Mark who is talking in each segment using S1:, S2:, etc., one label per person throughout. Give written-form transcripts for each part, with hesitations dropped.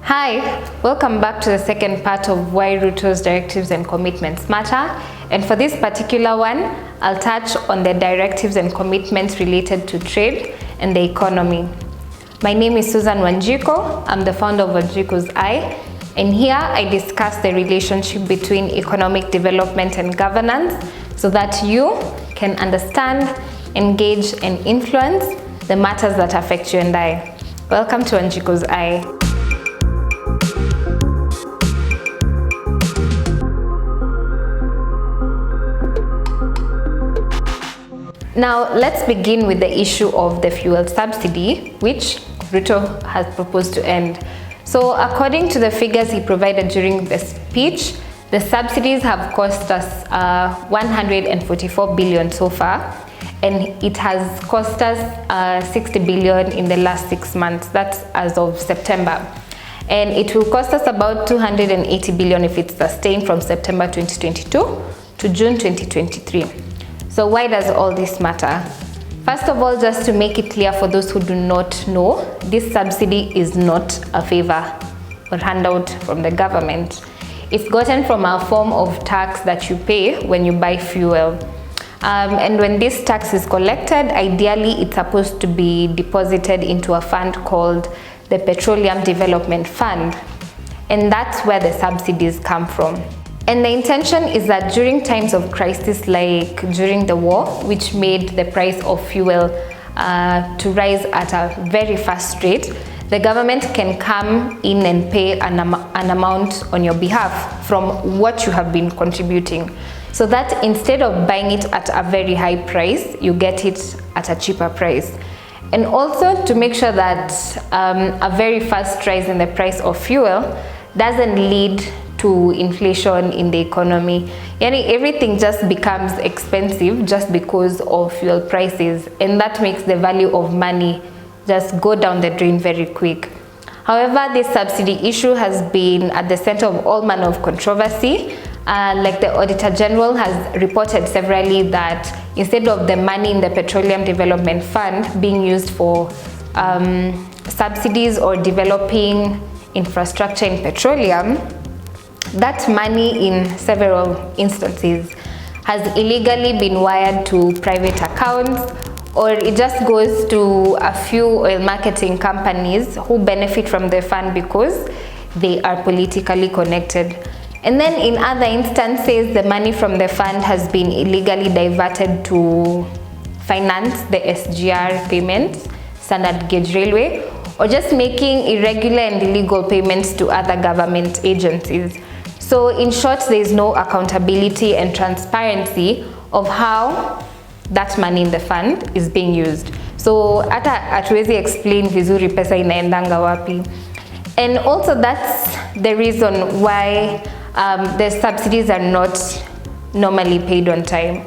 S1: Hi, welcome back to the second part of why Ruto's directives and commitments matter. And for this particular one, I'll touch on the directives and commitments related to trade and the economy. My name is Susan Wanjiko. I'm the founder of wanjikuseyeke, and here I discuss the relationship between economic development and governance so that you can understand, engage, and influence the matters that affect you and I. Welcome to wanjikuseyeke. Now, let's begin with the issue of the fuel subsidy, which Ruto has proposed to end. So, according to the figures he provided during the speech, the subsidies have cost us 144 billion so far, and it has cost us 60 billion in the last 6 months. That's as of September. And it will cost us about 280 billion if it's sustained from September 2022 to June 2023. So why does all this matter? First of all, just to make it clear for those who do not know, this subsidy is not a favor or handout from the government. It's gotten from a form of tax that you pay when you buy fuel. And when this tax is collected, ideally it's supposed to be deposited into a fund called the Petroleum Development Fund. And that's where the subsidies come from. And the intention is that during times of crisis like during the war, which made the price of fuel to rise at a very fast rate, the government can come in and pay an amount on your behalf from what you have been contributing. So that instead of buying it at a very high price, you get it at a cheaper price. And also to make sure that a very fast rise in the price of fuel doesn't lead to inflation in the economy. Yani everything just becomes expensive just because of fuel prices, and that makes the value of money just go down the drain very quick. However, this subsidy issue has been at the center of all manner of controversy. Like the Auditor General has reported severally that instead of the money in the Petroleum Development Fund being used for subsidies or developing infrastructure in petroleum, that money in several instances has illegally been wired to private accounts, or it just goes to a few oil marketing companies who benefit from the fund because they are politically connected. And then in other instances, the money from the fund has been illegally diverted to finance the SGR payments, standard gauge railway, or just making irregular and illegal payments to other government agencies. So in short, there is no accountability and transparency of how that money in the fund is being used. So hatuwezi explain vizuri pesa inaendanga wapi. And also that's the reason why the subsidies are not normally paid on time.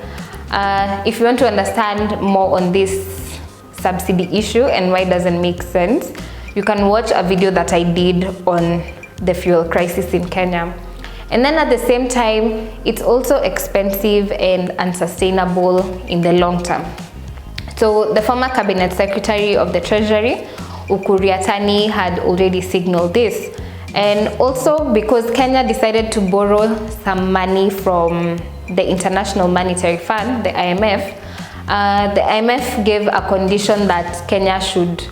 S1: If you want to understand more on this subsidy issue and why it doesn't make sense, you can watch a video that I did on the fuel crisis in Kenya. And then at the same time, it's also expensive and unsustainable in the long term. So the former Cabinet Secretary of the Treasury, Ukuriatani, had already signaled this. And also because Kenya decided to borrow some money from the International Monetary Fund, the IMF gave a condition that Kenya should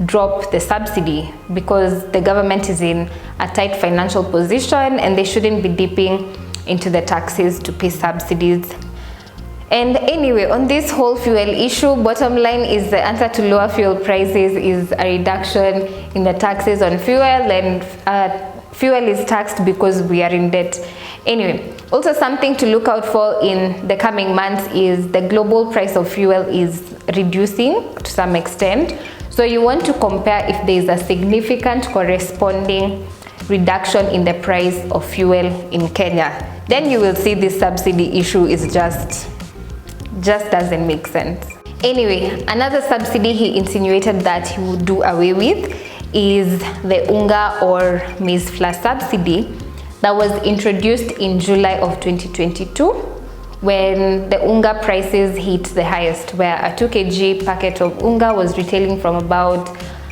S1: drop the subsidy because the government is in a tight financial position and they shouldn't be dipping into the taxes to pay subsidies. And anyway, on this whole fuel issue, bottom line is the answer to lower fuel prices is a reduction in the taxes on fuel, and fuel is taxed because we are in debt. Anyway, also something to look out for in the coming months is the global price of fuel is reducing to some extent. So you want to compare if there is a significant corresponding reduction in the price of fuel in Kenya. Then you will see this subsidy issue is just doesn't make sense. Anyway, another subsidy he insinuated that he would do away with is the unga or maize flour subsidy that was introduced in July of 2022 when the unga prices hit the highest, where a 2 kg packet of unga was retailing from about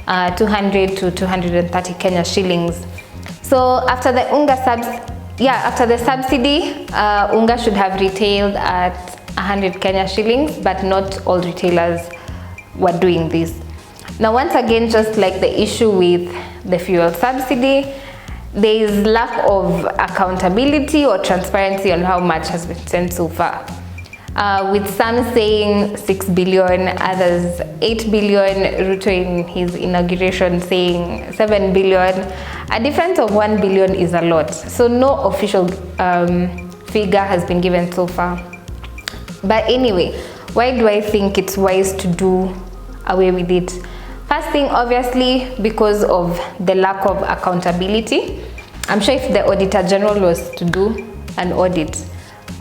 S1: 200 to 230 Kenya shillings. So after the subsidy, unga should have retailed at 100 Kenya shillings, but not all retailers were doing this. Now, once again, just like the issue with the fuel subsidy, there is lack of accountability or transparency on how much has been spent so far. With some saying 6 billion, others 8 billion, Ruto in his inauguration saying 7 billion. A difference of 1 billion is a lot. So no official figure has been given so far. But anyway, why do I think it's wise to do away with it? First thing, obviously, because of the lack of accountability. I'm sure if the Auditor General was to do an audit,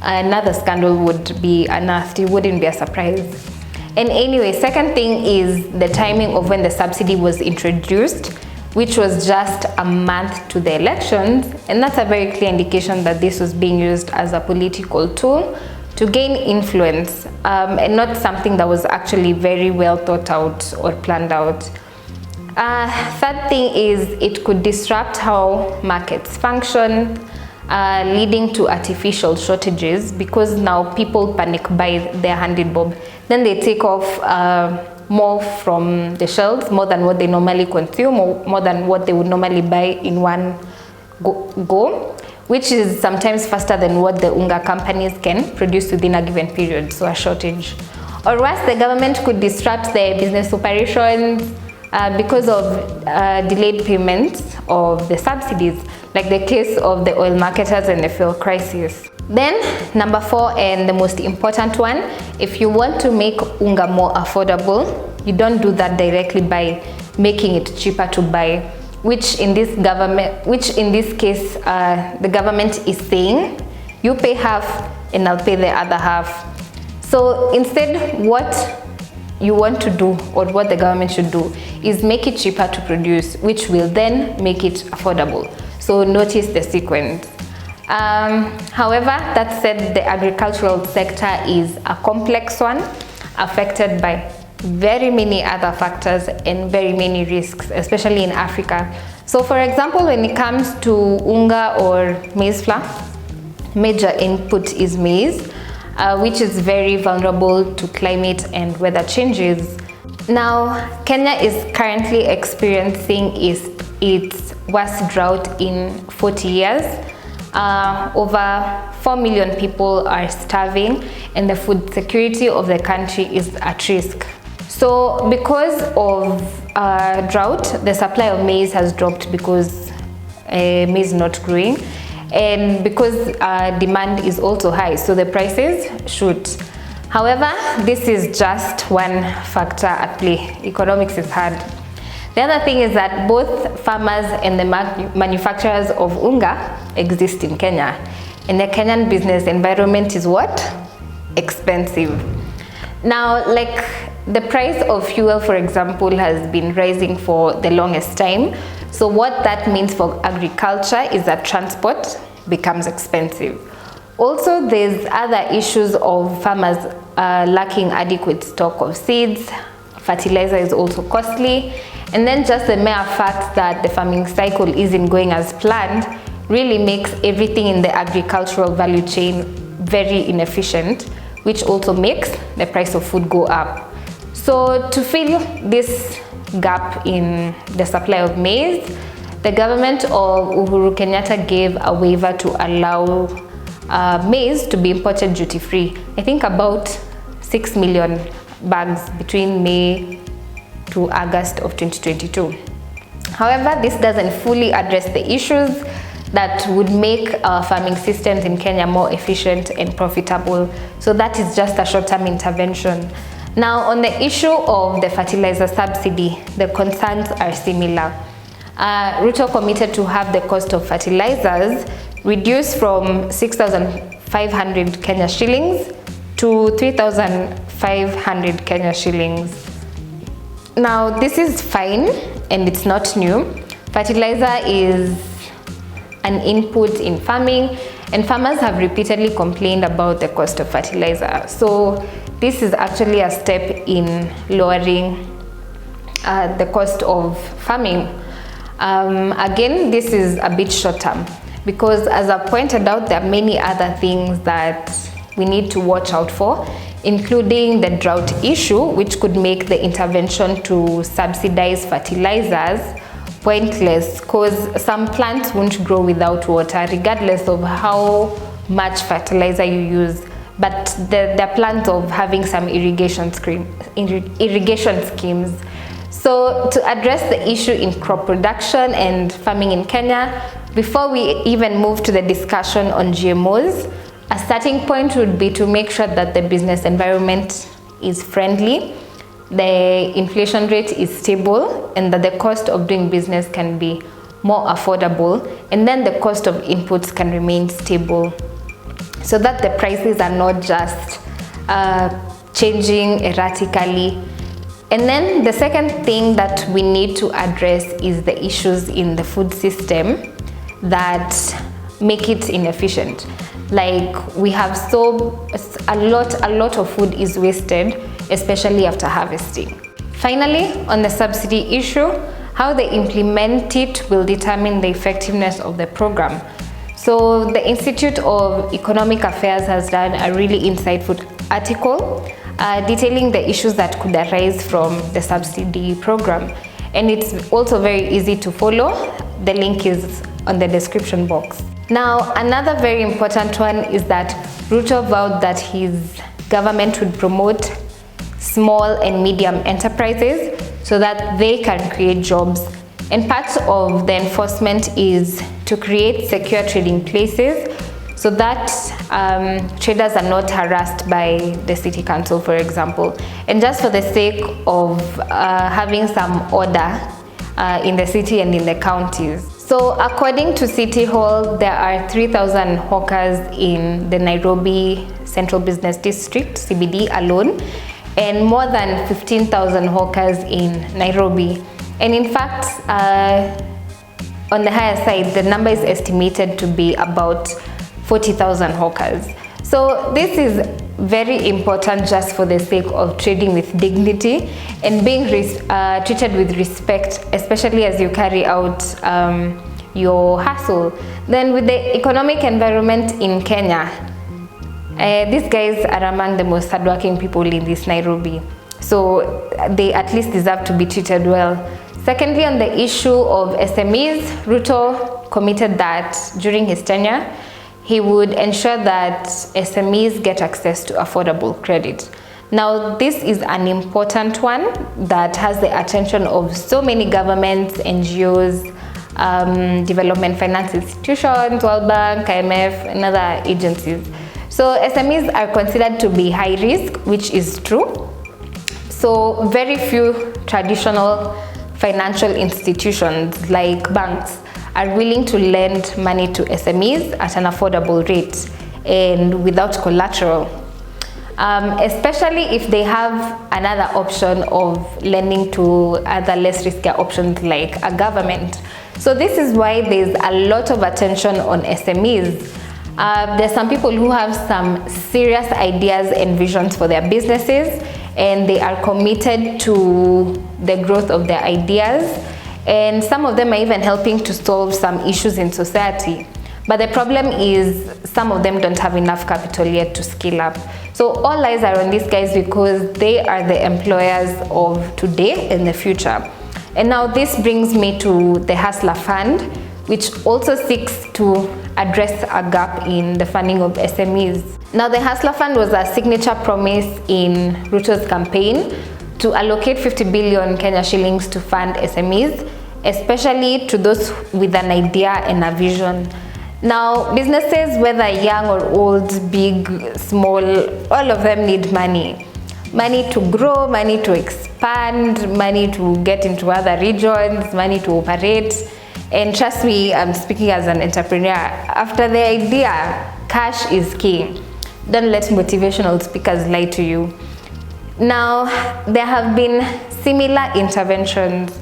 S1: another scandal would be unearthed. It wouldn't be a surprise. And anyway, second thing is the timing of when the subsidy was introduced, which was just a month to the elections. And that's a very clear indication that this was being used as a political tool to gain influence, and not something that was actually very well thought out or planned out. Third thing is it could disrupt how markets function, leading to artificial shortages, because now people panic buy their 100 bob. Then they take off more from the shelves, more than what they normally consume, or more than what they would normally buy in one go, which is sometimes faster than what the unga companies can produce within a given period, so a shortage. Or worse, the government could disrupt their business operations because of delayed payments of the subsidies, like the case of the oil marketers and the fuel crisis. Then, number 4, and the most important one, if you want to make unga more affordable, you don't do that directly by making it cheaper to buy, which in this case, the government is saying, you pay half and I'll pay the other half. So instead, what you want to do, or what the government should do, is make it cheaper to produce, which will then make it affordable. So notice the sequence. However, that said, the agricultural sector is a complex one, affected by very many other factors and very many risks, especially in Africa. So for example, when it comes to unga or maize flour, major input is maize, which is very vulnerable to climate and weather changes. Now, Kenya is currently experiencing its worst drought in 40 years. Over 4 million people are starving, and the food security of the country is at risk. So because of drought, the supply of maize has dropped because maize is not growing, and because demand is also high, so the prices shoot. However, this is just one factor at play. Economics is hard. The other thing is that both farmers and the manufacturers of unga exist in Kenya, and the Kenyan business environment is what? Expensive. Now, like the price of fuel, for example, has been rising for the longest time. So what that means for agriculture is that transport becomes expensive. Also, there's other issues of farmers lacking adequate stock of seeds. Fertilizer is also costly. And then just the mere fact that the farming cycle isn't going as planned really makes everything in the agricultural value chain very inefficient, which also makes the price of food go up. So to fill this gap in the supply of maize, the government of Uhuru Kenyatta gave a waiver to allow maize to be imported duty-free. I think about 6 million bags between May to August of 2022. However, this doesn't fully address the issues that would make farming systems in Kenya more efficient and profitable. So that is just a short-term intervention. Now, on the issue of the fertilizer subsidy, the concerns are similar. Ruto committed to have the cost of fertilizers reduced from 6,500 Kenya shillings to 3,500 Kenya shillings. Now, this is fine and it's not new. Fertilizer is an input in farming, and farmers have repeatedly complained about the cost of fertilizer. So this is actually a step in lowering the cost of farming. Again, this is a bit short term, because as I pointed out, there are many other things that we need to watch out for, including the drought issue, which could make the intervention to subsidize fertilizers pointless, because some plants won't grow without water regardless of how much fertilizer you use. But the plans of having some irrigation schemes. So to address the issue in crop production and farming in Kenya, before we even move to the discussion on GMOs, a starting point would be to make sure that the business environment is friendly, the inflation rate is stable, and that the cost of doing business can be more affordable, and then the cost of inputs can remain stable, so that the prices are not just changing erratically. And then the second thing that we need to address is the issues in the food system that make it inefficient. Like, we have a lot of food is wasted, especially after harvesting. Finally, on the subsidy issue, how they implement it will determine the effectiveness of the program. So the Institute of Economic Affairs has done a really insightful article detailing the issues that could arise from the subsidy program. And it's also very easy to follow. The link is on the description box. Now, another very important one is that Ruto vowed that his government would promote small and medium enterprises so that they can create jobs. And part of the enforcement is to create secure trading places so that traders are not harassed by the city council, for example. And just for the sake of having some order in the city and in the counties. So according to City Hall, there are 3,000 hawkers in the Nairobi Central Business District, CBD alone, and more than 15,000 hawkers in Nairobi. And in fact, on the higher side, the number is estimated to be about 40,000 hawkers. So this is very important just for the sake of trading with dignity and being treated with respect, especially as you carry out your hustle. Then with the economic environment in Kenya, these guys are among the most hardworking people in this Nairobi. So they at least deserve to be treated well. Secondly, on the issue of SMEs, Ruto committed that during his tenure, he would ensure that SMEs get access to affordable credit. Now, this is an important one that has the attention of so many governments, NGOs, development finance institutions, World Bank, IMF, and other agencies. So SMEs are considered to be high risk, which is true. So very few traditional financial institutions like banks are willing to lend money to SMEs at an affordable rate and without collateral, especially if they have another option of lending to other less risky options like a government. So this is why there's a lot of attention on SMEs. There's some people who have some serious ideas and visions for their businesses, and they are committed to the growth of their ideas. And some of them are even helping to solve some issues in society. But the problem is some of them don't have enough capital yet to scale up. So all eyes are on these guys because they are the employers of today and the future. And now this brings me to the Hustler Fund, which also seeks to address a gap in the funding of SMEs. Now, the Hustler Fund was a signature promise in Ruto's campaign to allocate 50 billion Kenya shillings to fund SMEs, especially to those with an idea and a vision. Now, businesses, whether young or old, big, small, all of them need money. Money to grow, money to expand, money to get into other regions, money to operate. And trust me, I'm speaking as an entrepreneur. After the idea, cash is key. Don't let motivational speakers lie to you. Now, there have been similar interventions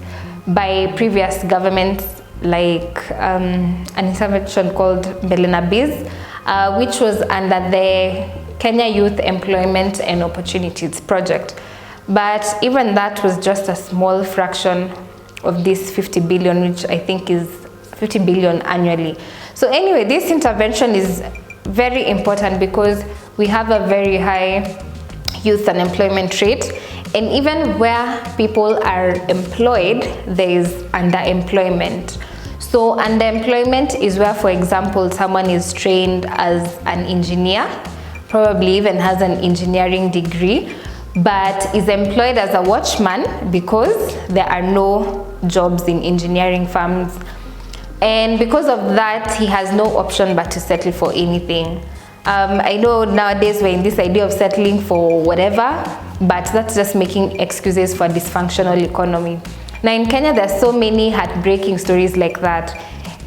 S1: by previous governments, like an intervention called Belena Biz, which was under the Kenya Youth Employment and Opportunities Project. But even that was just a small fraction of this 50 billion, which I think is 50 billion annually. So anyway, this intervention is very important because we have a very high youth unemployment rate, and even where people are employed, there is underemployment. So underemployment is where, for example, someone is trained as an engineer, probably even has an engineering degree, but is employed as a watchman because there are no jobs in engineering firms. And because of that, he has no option but to settle for anything. I know nowadays we're in this idea of settling for whatever, but that's just making excuses for a dysfunctional economy. Now in Kenya, there are so many heartbreaking stories like that.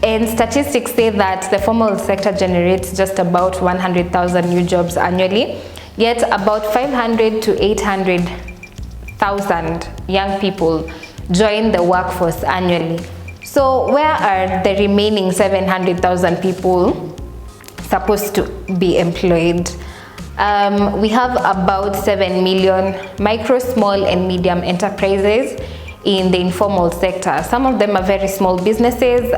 S1: And statistics say that the formal sector generates just about 100,000 new jobs annually, yet about 500 to 800,000 young people join the workforce annually. So where are the remaining 700,000 people supposed to be employed? We have about 7 million micro, small and medium enterprises in the informal sector. Some of them are very small businesses,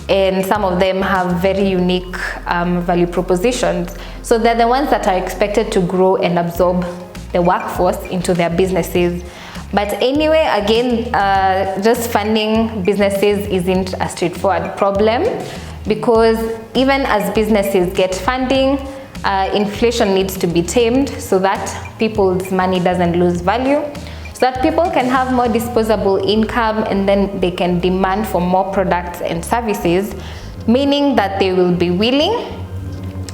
S1: and some of them have very unique value propositions. So they're the ones that are expected to grow and absorb the workforce into their businesses. But anyway, again, just funding businesses isn't a straightforward problem, because even as businesses get funding, inflation needs to be tamed so that people's money doesn't lose value, so that people can have more disposable income, and then they can demand for more products and services, meaning that they will be willing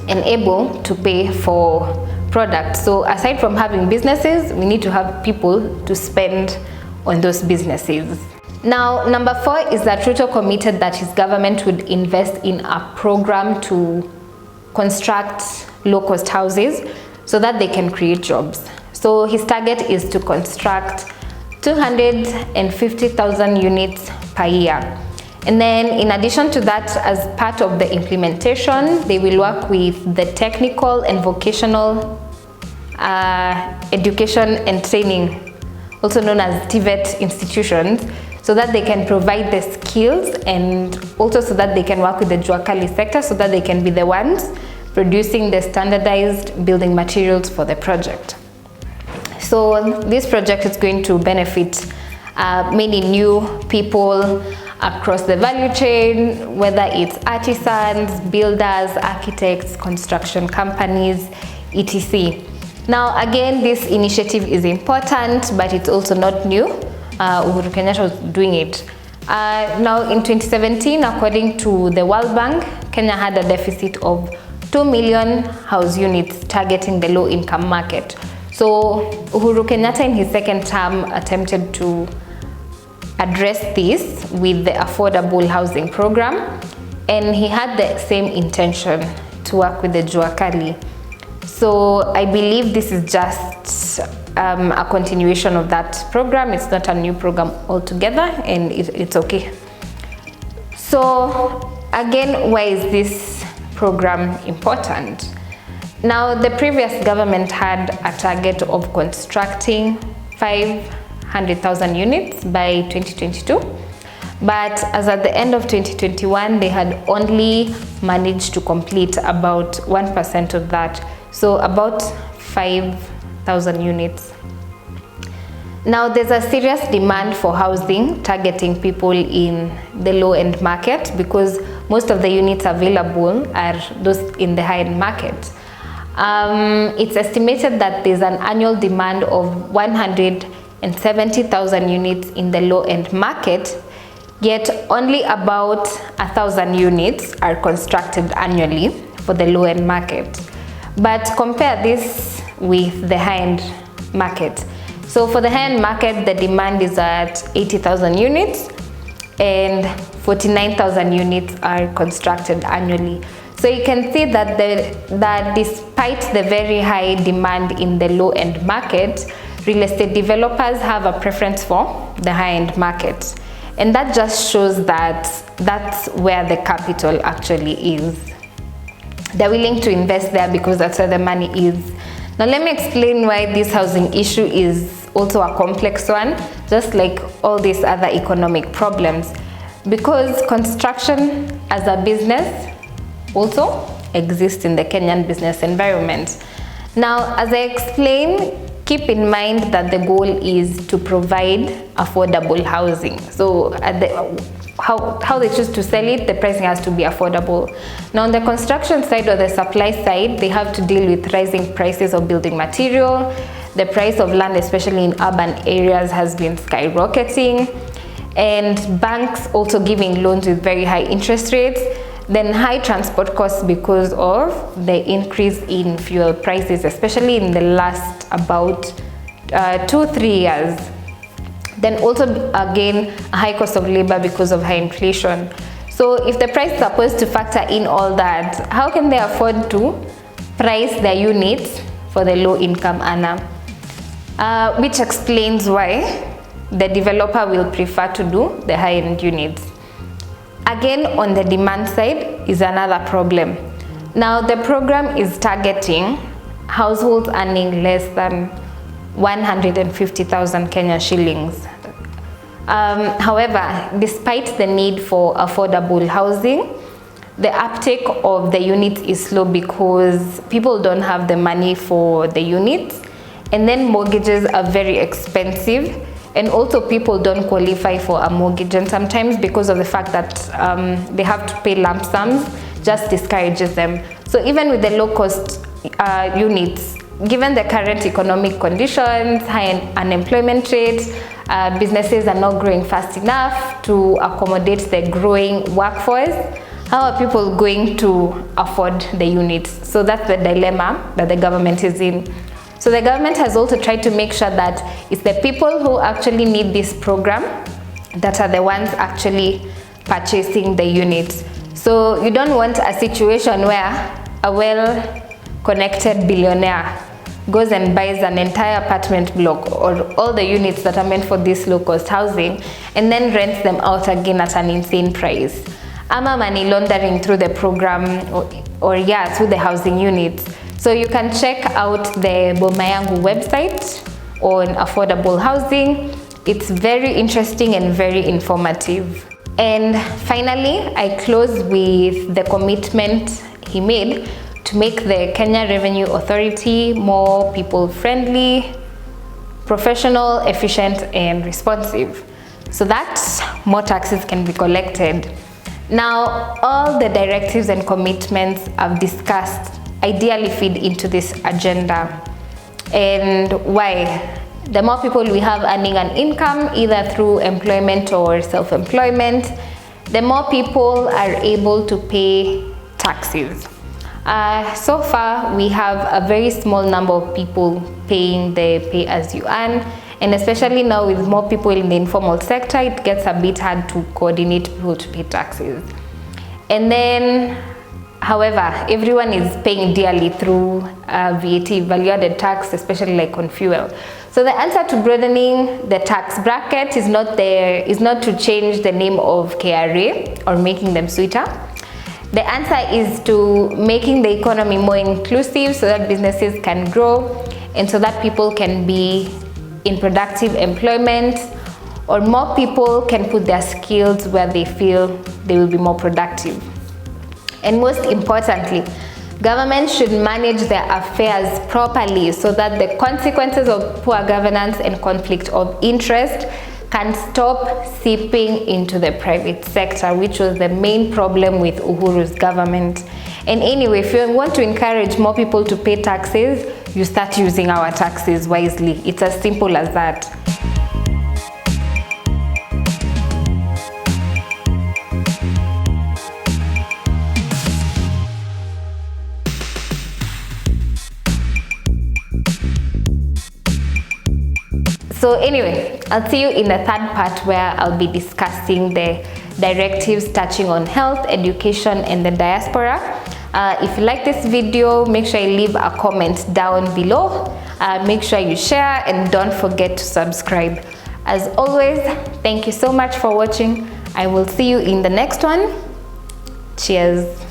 S1: and able to pay for products. So aside from having businesses, we need to have people to spend on those businesses. Now, number 4 is that Ruto committed that his government would invest in a program to construct low-cost houses so that they can create jobs. So his target is to construct 250,000 units per year. And then in addition to that, as part of the implementation, they will work with the technical and vocational education and training, also known as TVET institutions, so that they can provide the skills, and also so that they can work with the jua kali sector, so that they can be the ones producing the standardized building materials for the project. So this project is going to benefit many new people across the value chain, whether it's artisans, builders, architects, construction companies, etc. Now again, this initiative is important, but it's also not new. Uhuru Kenyatta was doing it. Now in 2017, according to the World Bank, Kenya had a deficit of 2 million house units targeting the low-income market. So Uhuru Kenyatta in his second term attempted to address this with the affordable housing program, and he had the same intention to work with the jua kali. So I believe this is just a continuation of that program. It's not a new program altogether, and it's okay. So again, why is this program important? Now, the previous government had a target of constructing 500,000 units by 2022, but as at the end of 2021, they had only managed to complete about 1% of that, so about 5,000 units. Now, there's a serious demand for housing targeting people in the low-end market, because most of the units available are those in the high-end market. It's estimated that there's an annual demand of 170,000 units in the low-end market, yet only about 1,000 units are constructed annually for the low-end market. But compare this with the high-end market. So for the high-end market, the demand is at 80,000 units, and 49,000 units are constructed annually. So you can see that despite the very high demand in the low-end market, real estate developers have a preference for the high-end market. And that just shows that that's where the capital actually is. They're willing to invest there because that's where the money is. Now let me explain why this housing issue is also a complex one, just like all these other economic problems, because construction as a business also exists in the Kenyan business environment. Now, as I explained, keep in mind that the goal is to provide affordable housing. So how they choose to sell it, the pricing has to be affordable. Now, on the construction side or the supply side, they have to deal with rising prices of building material. The price of land, especially in urban areas, has been skyrocketing, and banks also giving loans with very high interest rates. Then high transport costs because of the increase in fuel prices, especially in the last about 2-3 years. Then also again, a high cost of labor because of high inflation. So if the price is supposed to factor in all that, how can they afford to price their units for the low income earner? Which explains why the developer will prefer to do the high end units. Again, on the demand side is another problem. Now, the program is targeting households earning less than 150,000 Kenya shillings. However, despite the need for affordable housing, the uptake of the units is slow because people don't have the money for the units, and then mortgages are very expensive. And also people don't qualify for a mortgage, and sometimes because of the fact that they have to pay lump sums, just discourages them. So even with the low cost units, given the current economic conditions, high unemployment rates, businesses are not growing fast enough to accommodate the growing workforce, how are people going to afford the units? So that's the dilemma that the government is in. So the government has also tried to make sure that it's the people who actually need this program that are the ones actually purchasing the units. So you don't want a situation where a well-connected billionaire goes and buys an entire apartment block or all the units that are meant for this low-cost housing and then rents them out again at an insane price. Ama money laundering through the program or through the housing units. So you can check out the Boma Yangu website on affordable housing. It's very interesting and very informative. And finally, I close with the commitment he made to make the Kenya Revenue Authority more people-friendly, professional, efficient, and responsive, so that more taxes can be collected. Now, all the directives and commitments I've discussed ideally feed into this agenda. And why? The more people we have earning an income, either through employment or self-employment, the more people are able to pay taxes. So far, we have a very small number of people paying the pay-as-you-earn, and especially now with more people in the informal sector, it gets a bit hard to coordinate people to pay taxes. And then, however, everyone is paying dearly through VAT, value-added tax, especially like on fuel. So the answer to broadening the tax bracket is not to change the name of KRA or making them sweeter. The answer is to making the economy more inclusive so that businesses can grow and so that people can be in productive employment, or more people can put their skills where they feel they will be more productive. And most importantly, government should manage their affairs properly so that the consequences of poor governance and conflict of interest can stop seeping into the private sector, which was the main problem with Uhuru's government. And anyway, if you want to encourage more people to pay taxes, you start using our taxes wisely. It's as simple as that. So anyway, I'll see you in the third part where I'll be discussing the directives touching on health, education, and the diaspora. If you like this video, make sure you leave a comment down below. Make sure you share and don't forget to subscribe. As always, thank you so much for watching. I will see you in the next one. Cheers.